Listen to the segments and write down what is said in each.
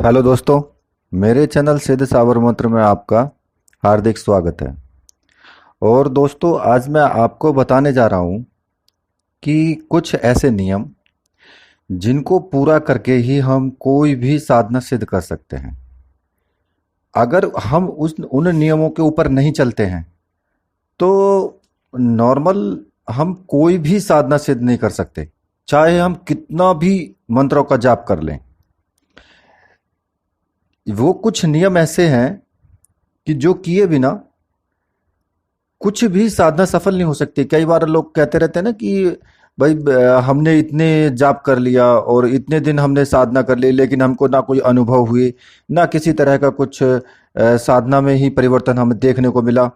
Hello दोस्तों, मेरे channel सिद्ध साबर मंत्र में आपका हार्दिक स्वागत है। और दोस्तों, आज मैं आपको बताने जा रहा हूँ कि कुछ ऐसे नियम जिनको पूरा करके ही हम कोई भी साधना सिद्ध कर सकते हैं। अगर हम उन नियमों के ऊपर नहीं चलते हैं तो नॉर्मल हम कोई भी साधना सिद्ध नहीं कर सकते, चाहे हम कितना भी मंत्रों का जाप कर लें। वो कुछ नियम ऐसे हैं कि जो किए बिना कुछ भी साधना सफल नहीं हो सकती। कई बार लोग कहते रहते हैं ना कि भाई हमने इतने जाप कर लिया और इतने दिन हमने साधना कर ली, लेकिन हमको ना कोई अनुभव हुई, ना किसी तरह का कुछ साधना में ही परिवर्तन हमें देखने को मिला।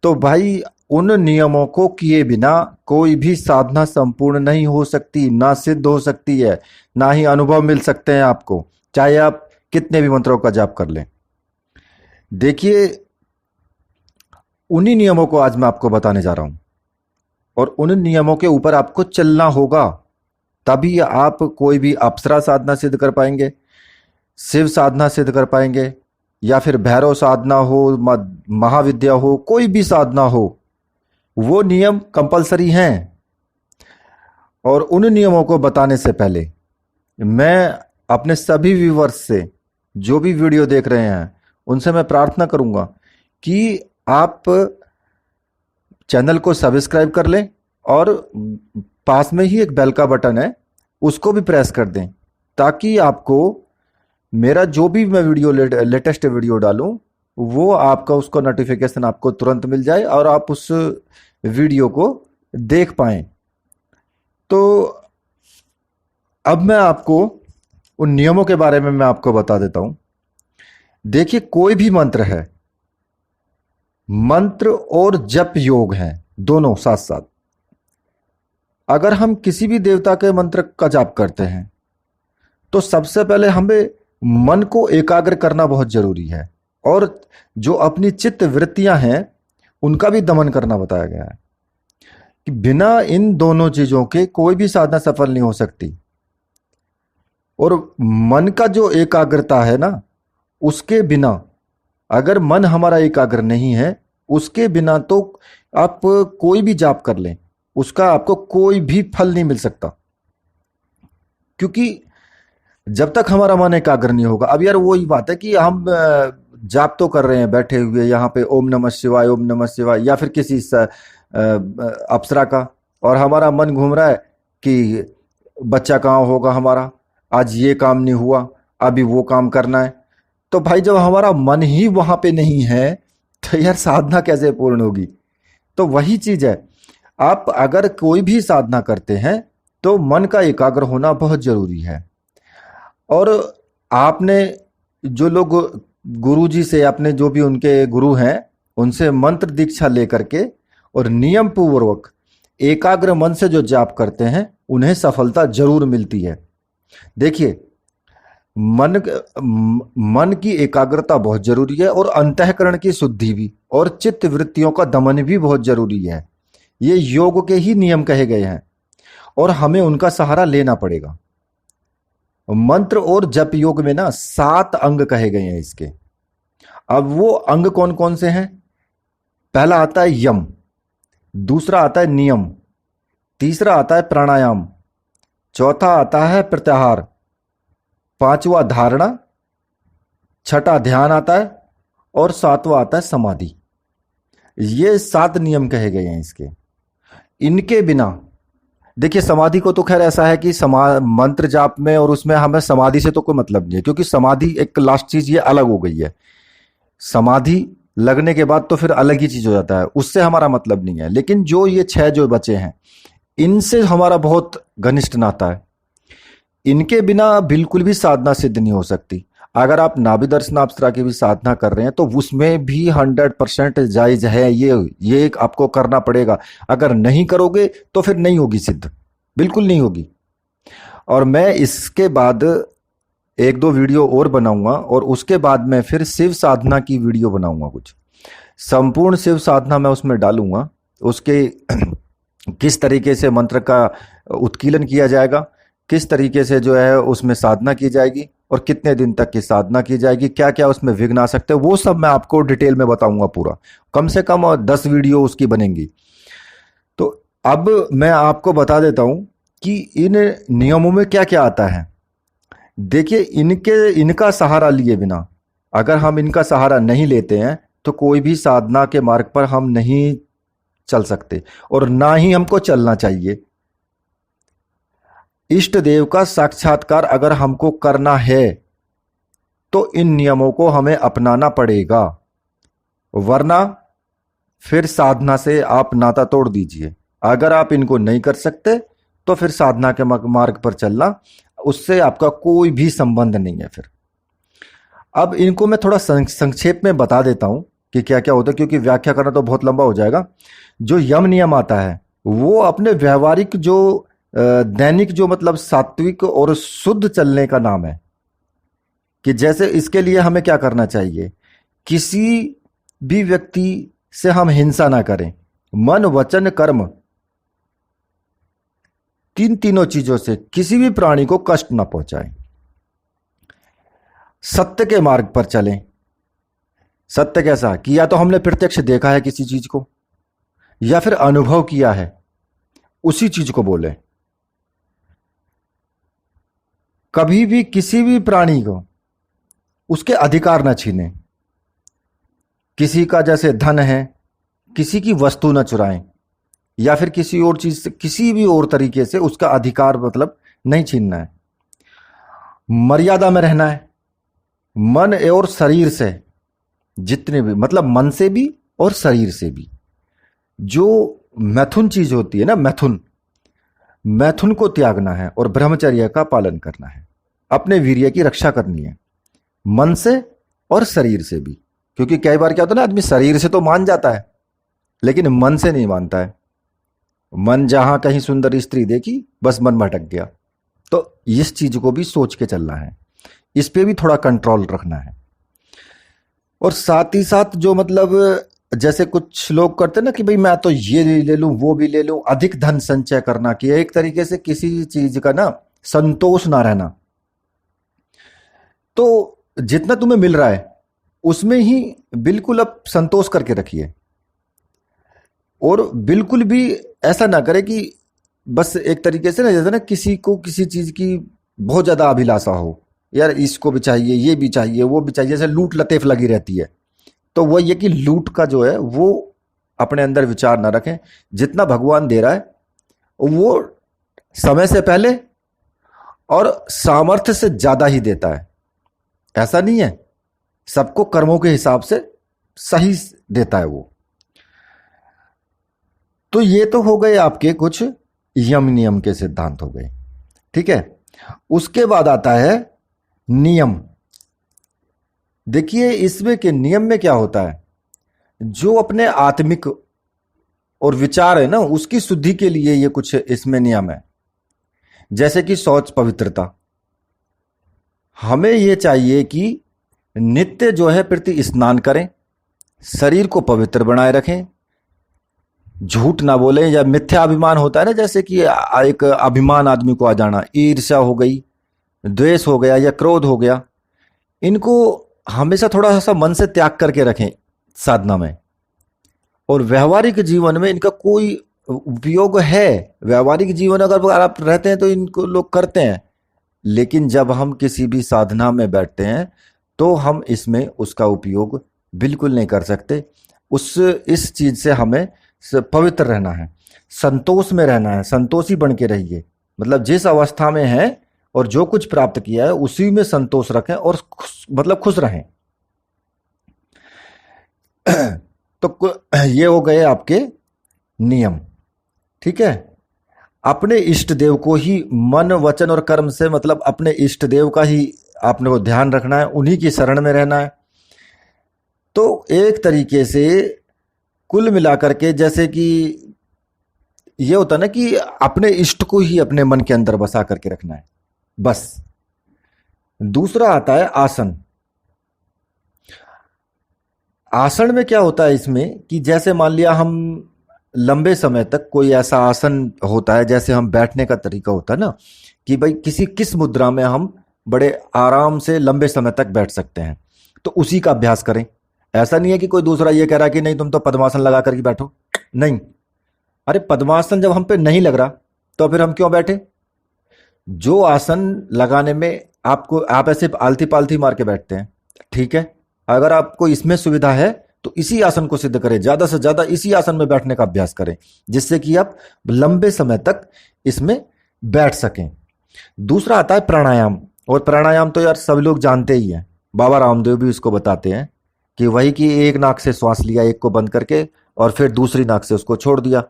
तो भाई, उन नियमों को किए बिना कोई भी साधना संपूर्ण नहीं हो सकती, ना सिद्ध हो सकती है, ना ही अनुभव मिल सकते हैं आपको, चाहे आप कितने भी मंत्रों का जाप कर लें। देखिए, उन्हीं नियमों को आज मैं आपको बताने जा रहा हूं और उन नियमों के ऊपर आपको चलना होगा, तभी आप कोई भी अप्सरा साधना सिद्ध कर पाएंगे, शिव साधना सिद्ध कर पाएंगे, या फिर भैरव साधना हो, महाविद्या हो, कोई भी साधना हो। वो नियम कंपलसरी हैं। और उन नियमों को बताने से पहले मैं अपने सभी व्यूवर्स से, जो भी वीडियो देख रहे हैं, उनसे मैं प्रार्थना करूंगा कि आप चैनल को सब्सक्राइब कर लें और पास में ही एक बेल का बटन है, उसको भी प्रेस कर दें, ताकि आपको मेरा जो भी मैं वीडियो लेटेस्ट वीडियो डालूं वो आपका उसका नोटिफिकेशन आपको तुरंत मिल जाए और आप उस वीडियो को देख पाएं। तो अब मैं आपको उन नियमों के बारे में मैं आपको बता देता हूं। देखिए, कोई भी मंत्र है, मंत्र और जप योग हैं, दोनों साथ साथ। अगर हम किसी भी देवता के मंत्र का जाप करते हैं तो सबसे पहले हमें मन को एकाग्र करना बहुत जरूरी है, और जो अपनी चित्त वृत्तियां हैं उनका भी दमन करना बताया गया है कि बिना इन दोनों चीजों के कोई भी साधना सफल नहीं हो सकती। और मन का जो एकाग्रता है ना, उसके बिना, अगर मन हमारा एकाग्र नहीं है, उसके बिना तो आप कोई भी जाप कर लें, उसका आपको कोई भी फल नहीं मिल सकता। क्योंकि जब तक हमारा मन एकाग्र नहीं होगा, अब यार वही बात है कि हम जाप तो कर रहे हैं बैठे हुए यहाँ पे, ओम नमः शिवाय ओम नमः शिवाय, या फिर किसी अप्सरा का, और हमारा मन घूम रहा है कि बच्चा कहाँ होगा हमारा, आज ये काम नहीं हुआ, अभी वो काम करना है। तो भाई, जब हमारा मन ही वहां पे नहीं है तो यार साधना कैसे पूर्ण होगी। तो वही चीज है, आप अगर कोई भी साधना करते हैं तो मन का एकाग्र होना बहुत जरूरी है। और आपने, जो लोग गुरु जी से, अपने जो भी उनके गुरु हैं, उनसे मंत्र दीक्षा लेकर के और नियम पूर्वक एकाग्र मन से जो जाप करते हैं, उन्हें सफलता जरूर मिलती है। देखिए, मन की एकाग्रता बहुत जरूरी है, और अंतःकरण की शुद्धि भी, और चित्त वृत्तियों का दमन भी बहुत जरूरी है। ये योग के ही नियम कहे गए हैं और हमें उनका सहारा लेना पड़ेगा। मंत्र और जप योग में ना 7 अंग कहे गए हैं इसके। अब वो अंग कौन कौन से हैं? पहला आता है यम, दूसरा आता है नियम, तीसरा आता है प्राणायाम, चौथा आता है प्रत्याहार, पांचवा धारणा, छठा ध्यान आता है, और सातवां आता है समाधि। ये 7 नियम कहे गए हैं इसके। इनके बिना, देखिए, समाधि को तो खैर ऐसा है कि मंत्र जाप में और उसमें हमें समाधि से तो कोई मतलब नहीं है, क्योंकि समाधि एक लास्ट चीज ये अलग हो गई है। समाधि लगने के बाद तो फिर अलग ही चीज हो जाता है, उससे हमारा मतलब नहीं है। लेकिन जो ये 6 जो बचे हैं, इनसे हमारा बहुत घनिष्ठ नाता है। इनके बिना बिल्कुल भी साधना सिद्ध नहीं हो सकती। अगर आप नाभि दर्शन अप्सरा की भी साधना कर रहे हैं तो उसमें भी 100% जायज है, ये आपको करना पड़ेगा। अगर नहीं करोगे तो फिर नहीं होगी सिद्ध, बिल्कुल नहीं होगी। और मैं इसके बाद 1-2 वीडियो और बनाऊंगा, और उसके बाद मैं फिर शिव साधना की वीडियो बनाऊंगा। कुछ संपूर्ण शिव साधना मैं उसमें डालूंगा, उसके किस तरीके से मंत्र का उत्कीलन किया जाएगा, किस तरीके से जो है उसमें साधना की जाएगी, और कितने दिन तक की साधना की जाएगी, क्या क्या उसमें विघ्न आ सकते हैं, वो सब मैं आपको डिटेल में बताऊंगा पूरा। कम से कम 10 वीडियो उसकी बनेंगी। तो अब मैं आपको बता देता हूं कि इन नियमों में क्या क्या आता है। देखिए, इनका सहारा लिए बिना, अगर हम इनका सहारा नहीं लेते हैं तो कोई भी साधना के मार्ग पर हम नहीं चल सकते, और ना ही हमको चलना चाहिए। इष्ट देव का साक्षात्कार अगर हमको करना है तो इन नियमों को हमें अपनाना पड़ेगा, वरना फिर साधना से आप नाता तोड़ दीजिए। अगर आप इनको नहीं कर सकते तो फिर साधना के मार्ग पर चलना, उससे आपका कोई भी संबंध नहीं है फिर। अब इनको मैं थोड़ा संक्षेप में बता देता हूं कि क्या क्या होता है, क्योंकि व्याख्या करना तो बहुत लंबा हो जाएगा। जो यम नियम आता है वो अपने व्यवहारिक जो दैनिक जो मतलब सात्विक और शुद्ध चलने का नाम है। कि जैसे इसके लिए हमें क्या करना चाहिए, किसी भी व्यक्ति से हम हिंसा ना करें, मन वचन कर्म तीनों चीजों से किसी भी प्राणी को कष्ट ना पहुंचाएं, सत्य के मार्ग पर चलें। सत्य कैसा कि या तो हमने प्रत्यक्ष देखा है किसी चीज को, या फिर अनुभव किया है, उसी चीज को बोले। कभी भी किसी भी प्राणी को उसके अधिकार ना छीने, किसी का जैसे धन है किसी की वस्तु ना चुराएं, या फिर किसी और चीज से किसी भी और तरीके से उसका अधिकार मतलब नहीं छीनना है। मर्यादा में रहना है, मन और शरीर से जितने भी मतलब मन से भी और शरीर से भी जो मैथुन चीज होती है ना, मैथुन को त्यागना है और ब्रह्मचर्य का पालन करना है। अपने वीर्य की रक्षा करनी है मन से और शरीर से भी, क्योंकि कई बार क्या होता है ना, आदमी शरीर से तो मान जाता है लेकिन मन से नहीं मानता है। मन जहां कहीं सुंदर स्त्री देखी बस मन भटक गया। तो इस चीज को भी सोच के चलना है, इस पे भी थोड़ा कंट्रोल रखना है। और साथ ही साथ जो मतलब जैसे कुछ लोग करते ना कि भाई मैं तो ये ले लूं वो भी ले लूं, अधिक धन संचय करना, कि एक तरीके से किसी चीज का ना संतोष ना रहना। तो जितना तुम्हें मिल रहा है उसमें ही बिल्कुल अब संतोष करके रखिए, और बिल्कुल भी ऐसा ना करे कि बस एक तरीके से ना, जैसे ना किसी को किसी चीज की बहुत ज्यादा अभिलाषा हो, यार इसको भी चाहिए ये भी चाहिए वो भी चाहिए, जैसे लूट लतेफ लगी रहती है। तो वो ये कि लूट का जो है वो अपने अंदर विचार ना रखें। जितना भगवान दे रहा है वो समय से पहले और सामर्थ्य से ज्यादा ही देता है। ऐसा नहीं है, सबको कर्मों के हिसाब से सही देता है वो। तो ये तो हो गए आपके कुछ यम नियम के सिद्धांत हो गए, ठीक है। उसके बाद आता है नियम। देखिए इसमें के नियम में क्या होता है, जो अपने आत्मिक और विचार है ना उसकी शुद्धि के लिए ये कुछ इसमें नियम है। जैसे कि शौच पवित्रता, हमें ये चाहिए कि नित्य जो है प्रति स्नान करें, शरीर को पवित्र बनाए रखें, झूठ ना बोलें, या मिथ्या अभिमान होता है ना, जैसे कि एक अभिमान आदमी को आ जाना, ईर्ष्या हो गई, द्वेष हो गया या क्रोध हो गया, इनको हमेशा थोड़ा सा मन से त्याग करके रखें साधना में। और व्यवहारिक जीवन में इनका कोई उपयोग है, व्यवहारिक जीवन अगर आप रहते हैं तो इनको लोग करते हैं, लेकिन जब हम किसी भी साधना में बैठते हैं तो हम इसमें उसका उपयोग बिल्कुल नहीं कर सकते। इस चीज से हमें पवित्र रहना है, संतोष में रहना है, संतोषी बन के रहिए। मतलब जिस अवस्था में है और जो कुछ प्राप्त किया है उसी में संतोष रखें और मतलब खुश रहें। तो ये हो गए आपके नियम, ठीक है। अपने इष्ट देव को ही मन वचन और कर्म से मतलब अपने इष्ट देव का ही आपने को ध्यान रखना है, उन्हीं की शरण में रहना है। तो एक तरीके से कुल मिलाकर के जैसे कि ये होता ना कि अपने इष्ट को ही अपने मन के अंदर बसा करके रखना है बस। दूसरा आता है आसन। आसन में क्या होता है इसमें कि जैसे मान लिया हम लंबे समय तक कोई ऐसा आसन होता है, जैसे हम बैठने का तरीका होता है ना कि भाई किस मुद्रा में हम बड़े आराम से लंबे समय तक बैठ सकते हैं। तो उसी का अभ्यास करें। ऐसा नहीं है कि कोई दूसरा ये कह रहा है कि नहीं तुम तो पद्मासन लगा करके बैठो, नहीं। अरे पद्मासन जब हम पे नहीं लग रहा तो फिर हम क्यों बैठे? जो आसन लगाने में आपको, आप ऐसे आलती पालती मार के बैठते हैं, ठीक है, अगर आपको इसमें सुविधा है तो इसी आसन को सिद्ध करें, ज्यादा से ज्यादा इसी आसन में बैठने का अभ्यास करें, जिससे कि आप लंबे समय तक इसमें बैठ सकें। दूसरा आता है प्राणायाम। और प्राणायाम तो यार सब लोग जानते ही हैं, बाबा रामदेव भी इसको बताते हैं कि वही कि एक नाक से श्वास लिया, एक को बंद करके, और फिर दूसरी नाक से उसको छोड़ दिया।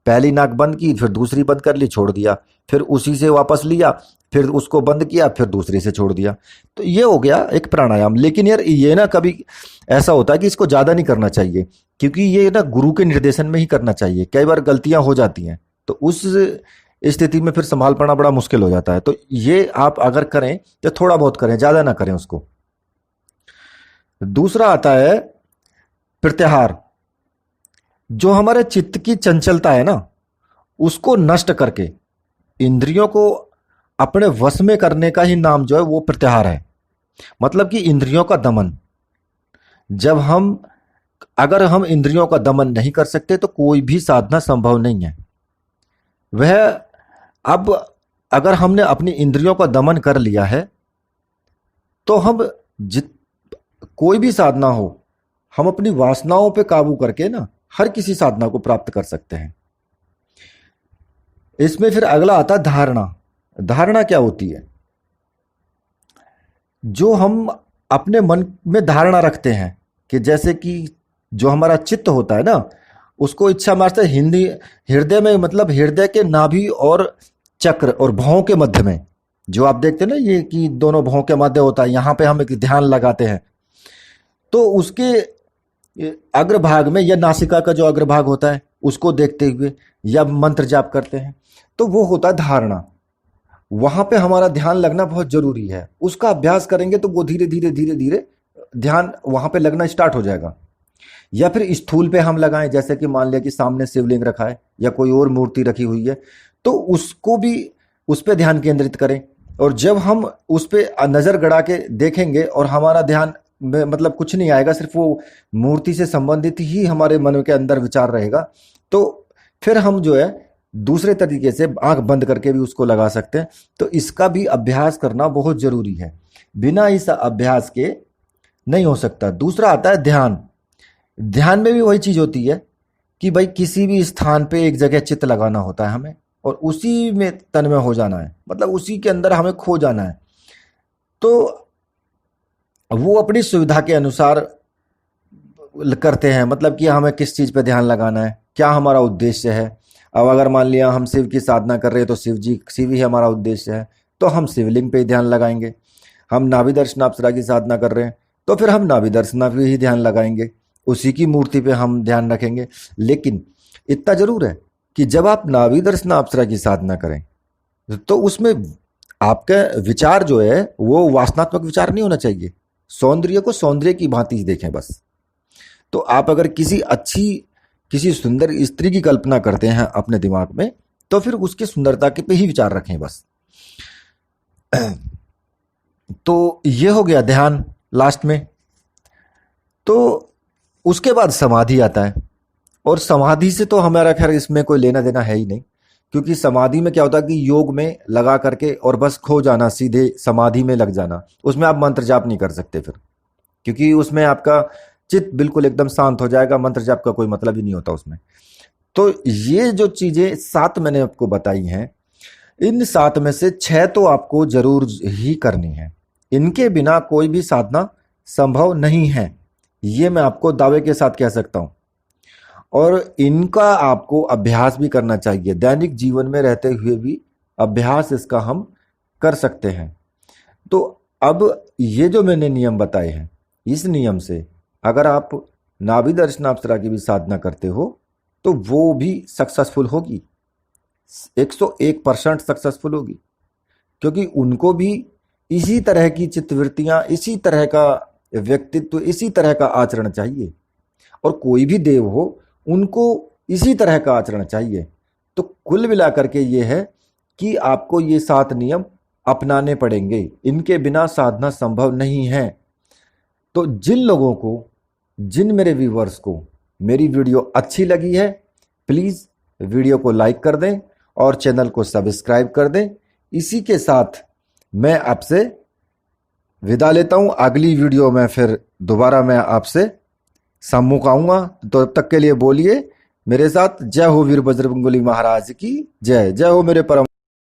पहली नाक बंद की, फिर दूसरी बंद कर ली, छोड़ दिया, फिर उसी से वापस लिया, फिर उसको बंद किया, फिर दूसरी से छोड़ दिया। तो ये हो गया एक प्राणायाम। लेकिन यार ये ना कभी ऐसा होता है कि इसको ज्यादा नहीं करना चाहिए, क्योंकि ये ना गुरु के निर्देशन में ही करना चाहिए। कई बार गलतियां हो जाती हैं, तो उस स्थिति में फिर संभाल पाना बड़ा मुश्किल हो जाता है। तो ये आप अगर करें तो थोड़ा बहुत करें, ज्यादा ना करें उसको। दूसरा आता है प्रत्याहार। जो हमारे चित्त की चंचलता है ना, उसको नष्ट करके इंद्रियों को अपने वश में करने का ही नाम जो है वो प्रत्याहार है। मतलब कि इंद्रियों का दमन। जब हम, अगर हम इंद्रियों का दमन नहीं कर सकते तो कोई भी साधना संभव नहीं है। वह, अब अगर हमने अपनी इंद्रियों का दमन कर लिया है तो हम कोई भी साधना हो, हम अपनी वासनाओं पे काबू करके ना हर किसी साधना को प्राप्त कर सकते हैं। इसमें फिर अगला आता है धारणा। धारणा क्या होती है? जो हम अपने मन में धारणा रखते हैं कि जैसे कि जो हमारा चित्त होता है ना, उसको इच्छा मारते हिंदी हृदय में, मतलब हृदय के नाभि और चक्र और भौं के मध्य में, जो आप देखते हैं ना ये कि दोनों भौं के मध्य होता है, यहां पे हम एक ध्यान लगाते हैं। तो उसके अग्रभाग में, या नासिका का जो अग्रभाग होता है उसको देखते हुए या मंत्र जाप करते हैं, तो वो होता है धारणा। वहां पे हमारा ध्यान लगना बहुत जरूरी है। उसका अभ्यास करेंगे तो वो धीरे धीरे धीरे धीरे ध्यान वहां पे लगना स्टार्ट हो जाएगा। या फिर स्थूल पे हम लगाएं, जैसे कि मान लिया कि सामने शिवलिंग रखा है या कोई और मूर्ति रखी हुई है, तो उसको भी, उस पे ध्यान केंद्रित करें। और जब हम उस पे नजर गड़ा के देखेंगे और हमारा ध्यान में मतलब कुछ नहीं आएगा, सिर्फ वो मूर्ति से संबंधित ही हमारे मन के अंदर विचार रहेगा, तो फिर हम जो है दूसरे तरीके से आंख बंद करके भी उसको लगा सकते हैं। तो इसका भी अभ्यास करना बहुत जरूरी है, बिना इस अभ्यास के नहीं हो सकता। दूसरा आता है ध्यान। ध्यान में भी वही चीज होती है कि भाई किसी भी स्थान पे एक जगह चित्त लगाना होता है हमें, और उसी में तन्मय हो जाना है, मतलब उसी के अंदर हमें खो जाना है। तो वो अपनी सुविधा के अनुसार करते हैं, मतलब कि हमें किस चीज पे ध्यान लगाना है, क्या हमारा उद्देश्य है। अब अगर मान लिया हम शिव की साधना कर रहे हैं तो शिव ही हमारा उद्देश्य है, तो हम शिवलिंग पे ही ध्यान लगाएंगे। हम नाभि दर्शनाप्सरा की साधना कर रहे हैं तो फिर हम नाभि दर्शना पे ही ध्यान लगाएंगे, उसी की मूर्ति पे हम ध्यान रखेंगे। लेकिन इतना जरूर है कि जब आप नाभि दर्शनाप्सरा की साधना करें तो उसमें आपका विचार जो है वो वासनात्मक विचार नहीं होना चाहिए। सौंदर्य को सौंदर्य की भांति देखें बस। तो आप अगर किसी सुंदर स्त्री की कल्पना करते हैं अपने दिमाग में, तो फिर उसकी सुंदरता के पे ही विचार रखें बस। तो ये हो गया ध्यान लास्ट में। तो उसके बाद समाधि आता है, और समाधि से तो हमारा खैर इसमें कोई लेना देना है ही नहीं, क्योंकि समाधि में क्या होता है कि योग में लगा करके और बस खो जाना, सीधे समाधि में लग जाना। उसमें आप मंत्र जाप नहीं कर सकते फिर, क्योंकि उसमें आपका चित्त बिल्कुल एकदम शांत हो जाएगा, मंत्र जाप का कोई मतलब ही नहीं होता उसमें। तो ये जो चीजें 7 मैंने आपको बताई हैं, इन 7 में से 6 तो आपको जरूर ही करनी है। इनके बिना कोई भी साधना संभव नहीं है, ये मैं आपको दावे के साथ कह सकता हूं। और इनका आपको अभ्यास भी करना चाहिए, दैनिक जीवन में रहते हुए भी अभ्यास इसका हम कर सकते हैं। तो अब ये जो मैंने नियम बताए हैं, इस नियम से अगर आप नाभि दर्शनाप्सरा की भी साधना करते हो तो वो भी सक्सेसफुल होगी, 101% सक्सेसफुल होगी, क्योंकि उनको भी इसी तरह की चित्तवृत्तियां, इसी तरह का व्यक्तित्व, इसी तरह का आचरण चाहिए। और कोई भी देव हो उनको इसी तरह का आचरण चाहिए। तो कुल मिलाकर के ये है कि आपको ये 7 नियम अपनाने पड़ेंगे, इनके बिना साधना संभव नहीं है। तो जिन लोगों को, जिन मेरे व्यूवर्स को मेरी वीडियो अच्छी लगी है, प्लीज वीडियो को लाइक कर दें और चैनल को सब्सक्राइब कर दें। इसी के साथ मैं आपसे विदा लेता हूं। अगली वीडियो में फिर दोबारा मैं आपसे सम्मुख आऊंगा। तो तब तक के लिए बोलिए मेरे साथ, जय हो वीर बजरंगबली महाराज की जय। जय हो मेरे परम